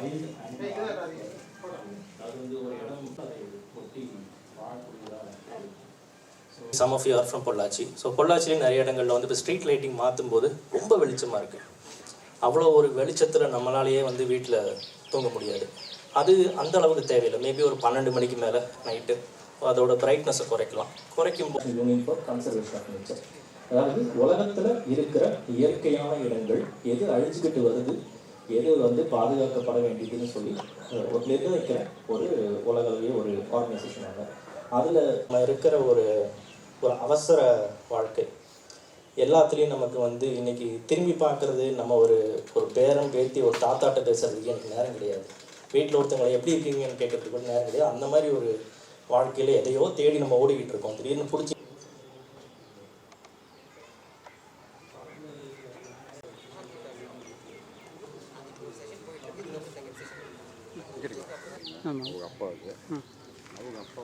Wild அது வந்து ஒரு இடம் அதை ஒட்டி வாழக்கூடியதாக. Some of you are from Pollachi. So பொள்ளாச்சியிலே நிறைய இடங்களில் வந்து இப்போ ஸ்ட்ரீட் லைட்டிங் மாற்றும் போது ரொம்ப வெளிச்சமாக இருக்குது. அவ்வளோ ஒரு வெளிச்சத்தில் நம்மளாலேயே வந்து வீட்டில் தூங்க முடியாது. அது அந்த அளவுக்கு தேவையில்லை. மேபி ஒரு 12 மணிக்கு மேலே நைட்டு அதோட பிரைட்னஸை குறைக்கும் போது Union for Conservation of Nature, அதாவது உலகத்தில் இருக்கிற இயற்கையான இடங்கள் எது அழிஞ்சுக்கிட்டு வருது, எது வந்து பாதுகாக்கப்பட வேண்டியதுன்னு சொல்லி ஒரு நிர்ணயிக்கிற ஒரு உலகளவிய ஒரு ஆர்கனைசேஷன் ஆக. அதில் நம்ம இருக்கிற ஒரு அவசர வாழ்க்கை எல்லாத்துலேயும் நமக்கு வந்து இன்றைக்கி திரும்பி பார்க்குறது, நம்ம ஒரு பேரம் பேத்தி ஒரு தாத்தாட்ட பேசுகிறதுக்கு எனக்கு நேரம் கிடையாது. வீட்டில் ஒருத்தவங்களை எப்படி இருக்கீங்கன்னு கேட்கறதுக்கு கூட நேரம் கிடையாது. அந்த மாதிரி ஒரு வாழ்க்கையில் எதையோ தேடி நம்ம ஓடிக்கிட்டு இருக்கோம். திடீர்னு பிடிச்சி அவங்க அப்பா